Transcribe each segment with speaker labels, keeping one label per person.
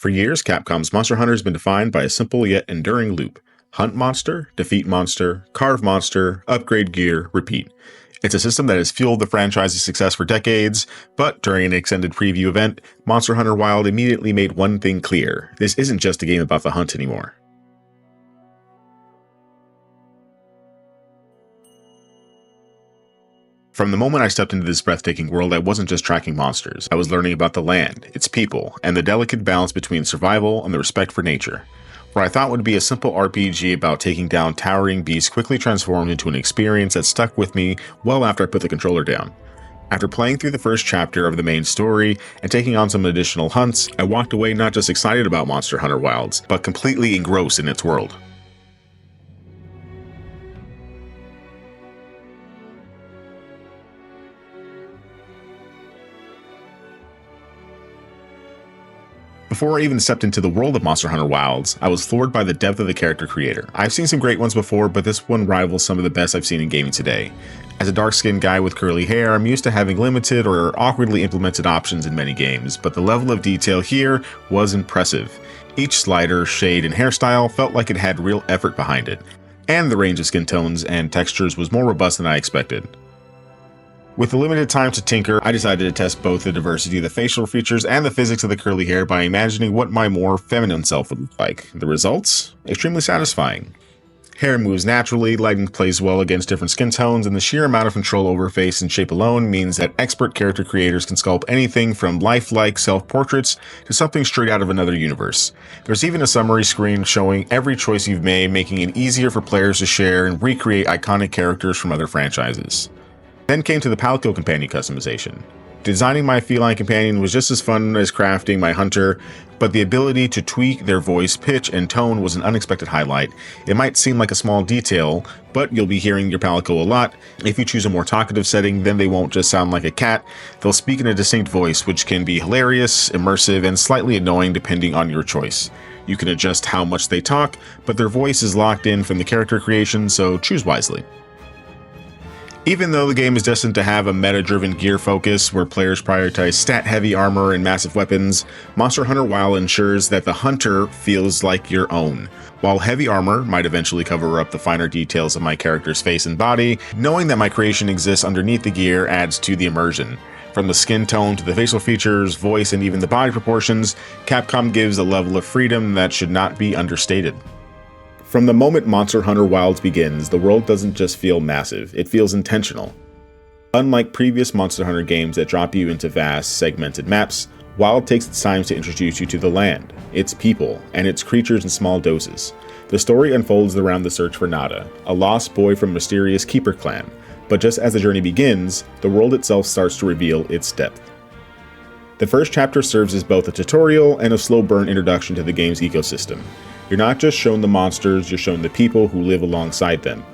Speaker 1: For years, Capcom's Monster Hunter has been defined by a simple yet enduring loop. Hunt monster, defeat monster, carve monster, upgrade gear, repeat. It's a system that has fueled the franchise's success for decades, but during an extended preview event, Monster Hunter Wilds immediately made one thing clear. This isn't just a game about the hunt anymore. From the moment I stepped into this breathtaking world, I wasn't just tracking monsters. I was learning about the land, its people, and the delicate balance between survival and the respect for nature. What I thought would be a simple RPG about taking down towering beasts quickly transformed into an experience that stuck with me well after I put the controller down. After playing through the first chapter of the main story and taking on some additional hunts, I walked away not just excited about Monster Hunter Wilds, but completely engrossed in its world. Before I even stepped into the world of Monster Hunter Wilds, I was floored by the depth of the character creator. I've seen some great ones before, but this one rivals some of the best I've seen in gaming today. As a dark-skinned guy with curly hair, I'm used to having limited or awkwardly implemented options in many games, but the level of detail here was impressive. Each slider, shade, and hairstyle felt like it had real effort behind it, and the range of skin tones and textures was more robust than I expected. With the limited time to tinker, I decided to test both the diversity of the facial features and the physics of the curly hair by imagining what my more feminine self would look like. The results? Extremely satisfying. Hair moves naturally, lighting plays well against different skin tones, and the sheer amount of control over face and shape alone means that expert character creators can sculpt anything from lifelike self-portraits to something straight out of another universe. There's even a summary screen showing every choice you've made, making it easier for players to share and recreate iconic characters from other franchises. Then came to the Palico companion customization. Designing my feline companion was just as fun as crafting my hunter, but the ability to tweak their voice, pitch, and tone was an unexpected highlight. It might seem like a small detail, but you'll be hearing your Palico a lot. If you choose a more talkative setting, then they won't just sound like a cat, they'll speak in a distinct voice, which can be hilarious, immersive, and slightly annoying depending on your choice. You can adjust how much they talk, but their voice is locked in from the character creation, so choose wisely. Even though the game is destined to have a meta-driven gear focus where players prioritize stat-heavy armor and massive weapons, Monster Hunter Wilds ensures that the hunter feels like your own. While heavy armor might eventually cover up the finer details of my character's face and body, knowing that my creation exists underneath the gear adds to the immersion. From the skin tone to the facial features, voice, and even the body proportions, Capcom gives a level of freedom that should not be understated. From the moment Monster Hunter Wilds begins, the world doesn't just feel massive, it feels intentional. Unlike previous Monster Hunter games that drop you into vast, segmented maps, Wild takes its time to introduce you to the land, its people, and its creatures in small doses. The story unfolds around the search for Nada, a lost boy from mysterious Keeper clan, but just as the journey begins, the world itself starts to reveal its depth. The first chapter serves as both a tutorial and a slow burn introduction to the game's ecosystem. You're not just shown the monsters, you're shown the people who live alongside them.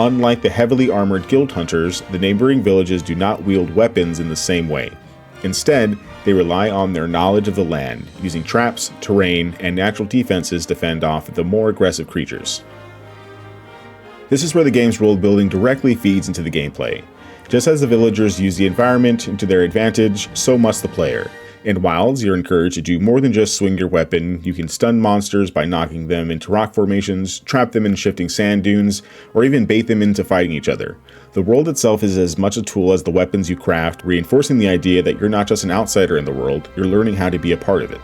Speaker 1: Unlike the heavily armored guild hunters, the neighboring villages do not wield weapons in the same way. Instead, they rely on their knowledge of the land, using traps, terrain, and natural defenses to fend off the more aggressive creatures. This is where the game's world building directly feeds into the gameplay. Just as the villagers use the environment to their advantage, so must the player. In Wilds, you're encouraged to do more than just swing your weapon. You can stun monsters by knocking them into rock formations, trap them in shifting sand dunes, or even bait them into fighting each other. The world itself is as much a tool as the weapons you craft, reinforcing the idea that you're not just an outsider in the world, you're learning how to be a part of it.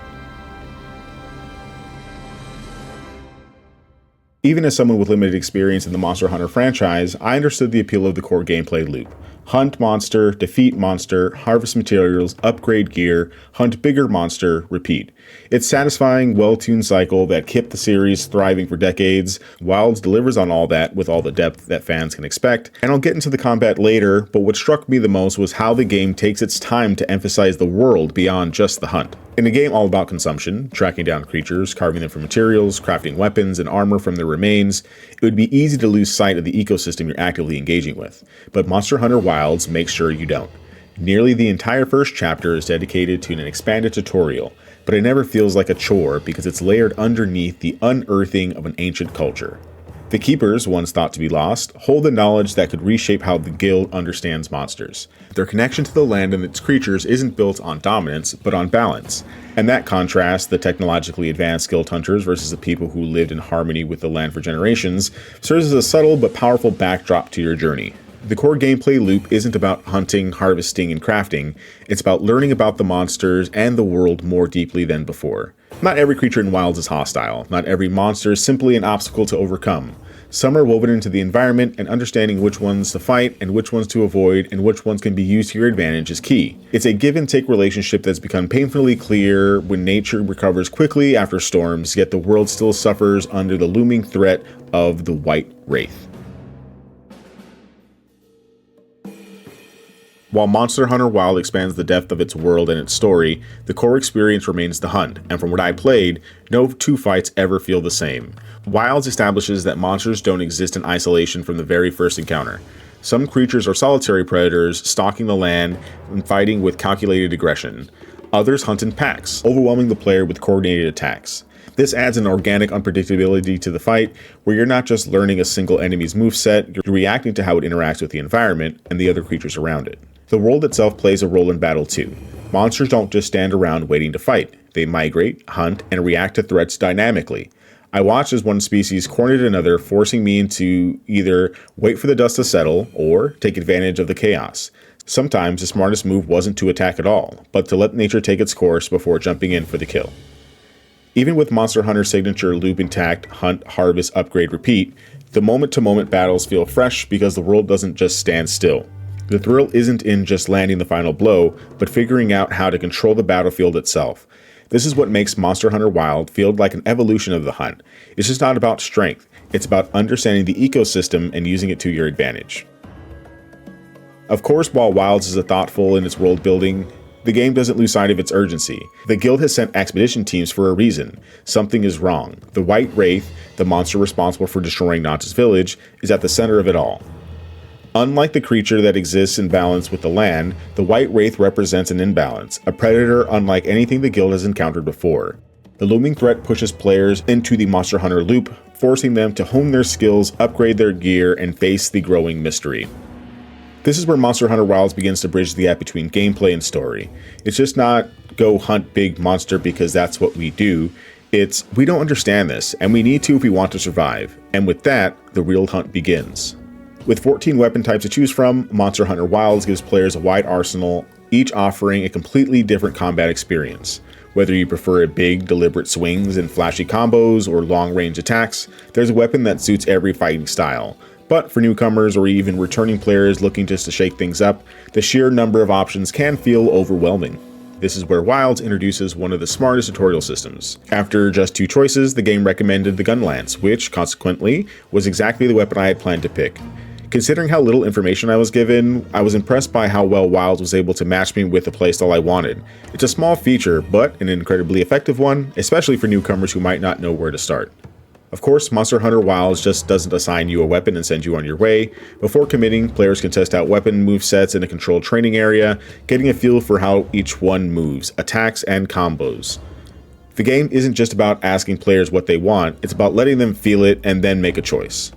Speaker 1: Even as someone with limited experience in the Monster Hunter franchise, I understood the appeal of the core gameplay loop. Hunt monster, defeat monster, harvest materials, upgrade gear, hunt bigger monster, repeat. It's a satisfying, well-tuned cycle that kept the series thriving for decades. Wilds delivers on all that with all the depth that fans can expect, and I'll get into the combat later, but what struck me the most was how the game takes its time to emphasize the world beyond just the hunt. In a game all about consumption, tracking down creatures, carving them for materials, crafting weapons and armor from their remains, it would be easy to lose sight of the ecosystem you're actively engaging with. But Monster Hunter Wilds makes sure you don't. Nearly the entire first chapter is dedicated to an expanded tutorial, but it never feels like a chore because it's layered underneath the unearthing of an ancient culture. The Keepers, once thought to be lost, hold the knowledge that could reshape how the guild understands monsters. Their connection to the land and its creatures isn't built on dominance, but on balance. And that contrasts the technologically advanced guild hunters versus the people who lived in harmony with the land for generations serves as a subtle but powerful backdrop to your journey. The core gameplay loop isn't about hunting, harvesting, and crafting. It's about learning about the monsters and the world more deeply than before. Not every creature in Wilds is hostile. Not every monster is simply an obstacle to overcome. Some are woven into the environment, and understanding which ones to fight and which ones to avoid and which ones can be used to your advantage is key. It's a give-and-take relationship that's become painfully clear when nature recovers quickly after storms, yet the world still suffers under the looming threat of the White Wraith. While Monster Hunter Wilds expands the depth of its world and its story, the core experience remains the hunt, and from what I played, no two fights ever feel the same. Wilds establishes that monsters don't exist in isolation from the very first encounter. Some creatures are solitary predators, stalking the land and fighting with calculated aggression. Others hunt in packs, overwhelming the player with coordinated attacks. This adds an organic unpredictability to the fight, where you're not just learning a single enemy's moveset, you're reacting to how it interacts with the environment and the other creatures around it. The world itself plays a role in battle too. Monsters don't just stand around waiting to fight. They migrate, hunt, and react to threats dynamically. I watched as one species cornered another, forcing me to either wait for the dust to settle or take advantage of the chaos. Sometimes the smartest move wasn't to attack at all, but to let nature take its course before jumping in for the kill. Even with Monster Hunter's signature loop intact, hunt, harvest, upgrade, repeat, the moment-to-moment battles feel fresh because the world doesn't just stand still. The thrill isn't in just landing the final blow, but figuring out how to control the battlefield itself. This is what makes Monster Hunter Wilds feel like an evolution of the hunt. It's just not about strength, it's about understanding the ecosystem and using it to your advantage. Of course, while Wilds is thoughtful in its world building, the game doesn't lose sight of its urgency. The guild has sent expedition teams for a reason. Something is wrong. The White Wraith, the monster responsible for destroying Nanta's village, is at the center of it all. Unlike the creature that exists in balance with the land, the White Wraith represents an imbalance, a predator unlike anything the guild has encountered before. The looming threat pushes players into the Monster Hunter loop, forcing them to hone their skills, upgrade their gear, and face the growing mystery. This is where Monster Hunter Wilds begins to bridge the gap between gameplay and story. It's just not go hunt big monster because that's what we do. It's we don't understand this, and we need to if we want to survive. And with that, the real hunt begins. With 14 weapon types to choose from, Monster Hunter Wilds gives players a wide arsenal, each offering a completely different combat experience. Whether you prefer big, deliberate swings and flashy combos or long-range attacks, there's a weapon that suits every fighting style. But for newcomers or even returning players looking just to shake things up, the sheer number of options can feel overwhelming. This is where Wilds introduces one of the smartest tutorial systems. After just 2 choices, the game recommended the Gun Lance, which, consequently, was exactly the weapon I had planned to pick. Considering how little information I was given, I was impressed by how well Wilds was able to match me with the playstyle I wanted. It's a small feature, but an incredibly effective one, especially for newcomers who might not know where to start. Of course, Monster Hunter Wilds just doesn't assign you a weapon and send you on your way. Before committing, players can test out weapon movesets in a controlled training area, getting a feel for how each one moves, attacks, and combos. The game isn't just about asking players what they want, it's about letting them feel it and then make a choice.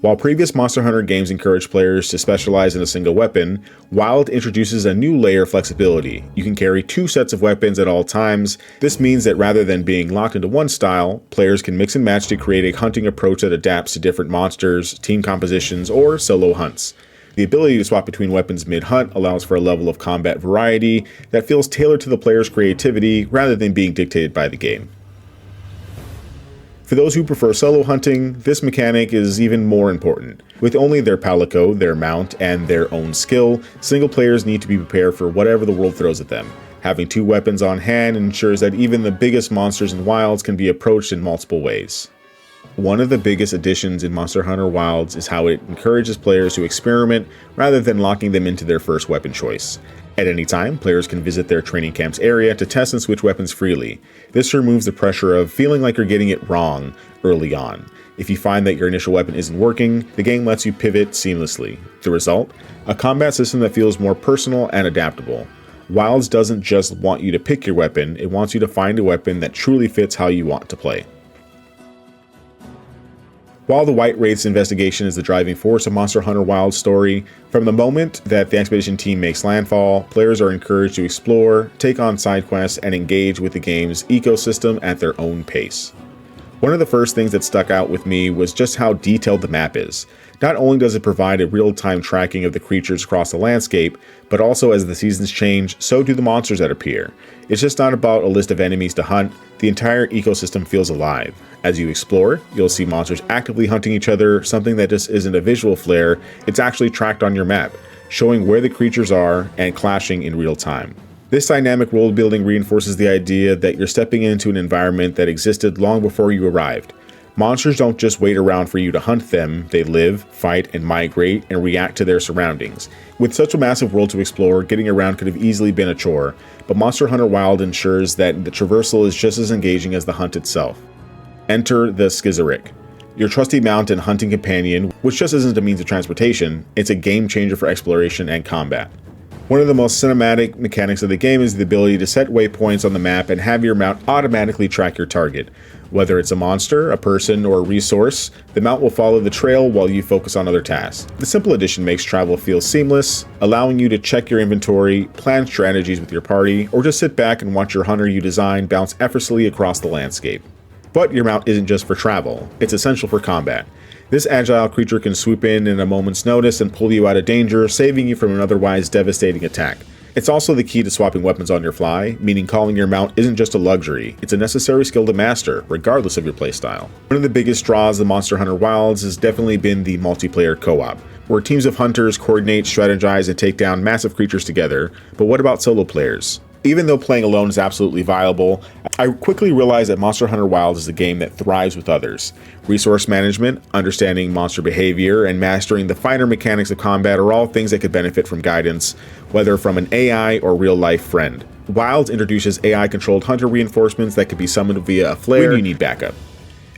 Speaker 1: While previous Monster Hunter games encourage players to specialize in a single weapon, Wild introduces a new layer of flexibility. You can carry 2 sets of weapons at all times. This means that rather than being locked into one style, players can mix and match to create a hunting approach that adapts to different monsters, team compositions, or solo hunts. The ability to swap between weapons mid-hunt allows for a level of combat variety that feels tailored to the player's creativity rather than being dictated by the game. For those who prefer solo hunting, this mechanic is even more important. With only their palico, their mount, and their own skill, single players need to be prepared for whatever the world throws at them. Having 2 weapons on hand ensures that even the biggest monsters in Wilds can be approached in multiple ways. One of the biggest additions in Monster Hunter Wilds is how it encourages players to experiment rather than locking them into their first weapon choice. At any time, players can visit their training camp's area to test and switch weapons freely. This removes the pressure of feeling like you're getting it wrong early on. If you find that your initial weapon isn't working, the game lets you pivot seamlessly. The result? A combat system that feels more personal and adaptable. Wilds doesn't just want you to pick your weapon, it wants you to find a weapon that truly fits how you want to play. While the White Wraith's investigation is the driving force of Monster Hunter Wilds' story, from the moment that the expedition team makes landfall, players are encouraged to explore, take on side quests, and engage with the game's ecosystem at their own pace. One of the first things that stuck out with me was just how detailed the map is. Not only does it provide a real-time tracking of the creatures across the landscape, but also as the seasons change, so do the monsters that appear. It's just not about a list of enemies to hunt, the entire ecosystem feels alive. As you explore, you'll see monsters actively hunting each other, something that just isn't a visual flair, it's actually tracked on your map, showing where the creatures are and clashing in real time. This dynamic world building reinforces the idea that you're stepping into an environment that existed long before you arrived. Monsters don't just wait around for you to hunt them, they live, fight, and migrate and react to their surroundings. With such a massive world to explore, getting around could have easily been a chore, but Monster Hunter Wilds ensures that the traversal is just as engaging as the hunt itself. Enter the Scissorik, your trusty mount and hunting companion, which just isn't a means of transportation, it's a game changer for exploration and combat. One of the most cinematic mechanics of the game is the ability to set waypoints on the map and have your mount automatically track your target. Whether it's a monster, a person, or a resource, the mount will follow the trail while you focus on other tasks. The simple addition makes travel feel seamless, allowing you to check your inventory, plan strategies with your party, or just sit back and watch your hunter you design bounce effortlessly across the landscape. But your mount isn't just for travel, it's essential for combat. This agile creature can swoop in a moment's notice and pull you out of danger, saving you from an otherwise devastating attack. It's also the key to swapping weapons on your fly, meaning calling your mount isn't just a luxury, it's a necessary skill to master, regardless of your playstyle. One of the biggest draws of Monster Hunter Wilds has definitely been the multiplayer co-op, where teams of hunters coordinate, strategize, and take down massive creatures together. But what about solo players? Even though playing alone is absolutely viable, I quickly realized that Monster Hunter Wilds is a game that thrives with others. Resource management, understanding monster behavior, and mastering the finer mechanics of combat are all things that could benefit from guidance, whether from an AI or real-life friend. Wilds introduces AI-controlled hunter reinforcements that could be summoned via a flare when you need backup.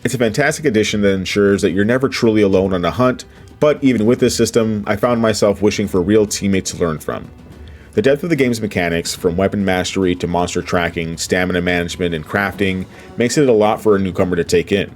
Speaker 1: It's a fantastic addition that ensures that you're never truly alone on a hunt, but even with this system, I found myself wishing for real teammates to learn from. The depth of the game's mechanics, from weapon mastery to monster tracking, stamina management, and crafting, makes it a lot for a newcomer to take in.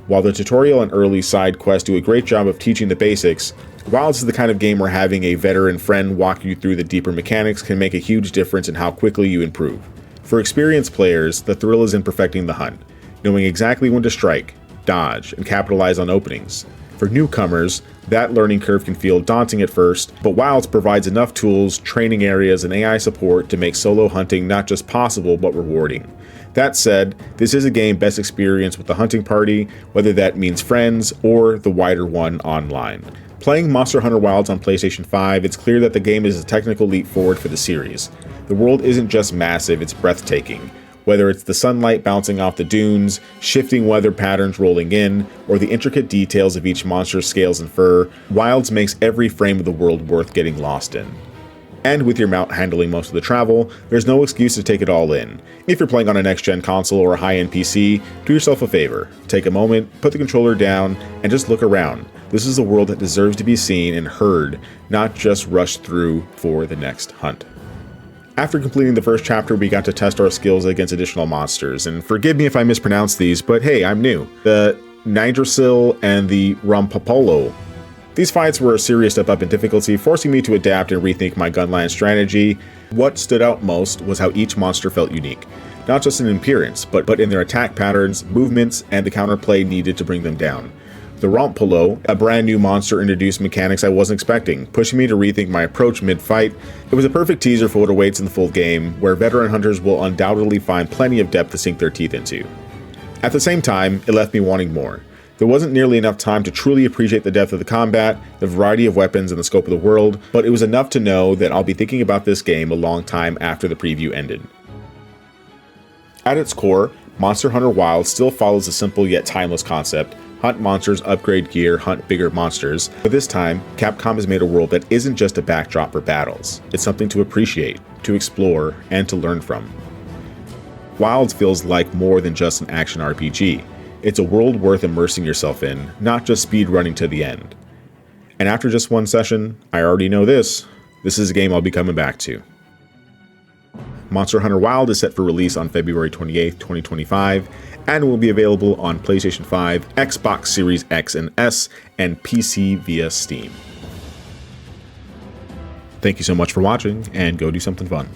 Speaker 1: While the tutorial and early side quests do a great job of teaching the basics, Wilds is the kind of game where having a veteran friend walk you through the deeper mechanics can make a huge difference in how quickly you improve. For experienced players, the thrill is in perfecting the hunt, knowing exactly when to strike, dodge, and capitalize on openings. For newcomers, that learning curve can feel daunting at first, but Wilds provides enough tools, training areas, and AI support to make solo hunting not just possible but rewarding. That said, this is a game best experienced with the hunting party, whether that means friends or the wider one online. Playing Monster Hunter Wilds on PlayStation 5, it's clear that the game is a technical leap forward for the series. The world isn't just massive, it's breathtaking. Whether it's the sunlight bouncing off the dunes, shifting weather patterns rolling in, or the intricate details of each monster's scales and fur, Wilds makes every frame of the world worth getting lost in. And with your mount handling most of the travel, there's no excuse to take it all in. If you're playing on a next-gen console or a high-end PC, do yourself a favor. Take a moment, put the controller down, and just look around. This is a world that deserves to be seen and heard, not just rushed through for the next hunt. After completing the first chapter, we got to test our skills against additional monsters, and forgive me if I mispronounce these, but hey, I'm new. The Nidrasil and the Rumpopolo. These fights were a serious step up in difficulty, forcing me to adapt and rethink my gunline strategy. What stood out most was how each monster felt unique, not just in appearance, but in their attack patterns, movements, and the counterplay needed to bring them down. The Rompolo, a brand new monster, introduced mechanics I wasn't expecting, pushing me to rethink my approach mid-fight. It was a perfect teaser for what awaits in the full game, where veteran hunters will undoubtedly find plenty of depth to sink their teeth into. At the same time, it left me wanting more. There wasn't nearly enough time to truly appreciate the depth of the combat, the variety of weapons, and the scope of the world, but it was enough to know that I'll be thinking about this game a long time after the preview ended. At its core, Monster Hunter Wilds still follows a simple yet timeless concept: hunt monsters, upgrade gear, hunt bigger monsters. But this time, Capcom has made a world that isn't just a backdrop for battles. It's something to appreciate, to explore, and to learn from. Wilds feels like more than just an action RPG. It's a world worth immersing yourself in, not just speedrunning to the end. And after just one session, I already know this is a game I'll be coming back to. Monster Hunter Wilds is set for release on February 28th, 2025, and will be available on PlayStation 5, Xbox Series X and S, and PC via Steam. Thank you so much for watching, and go do something fun.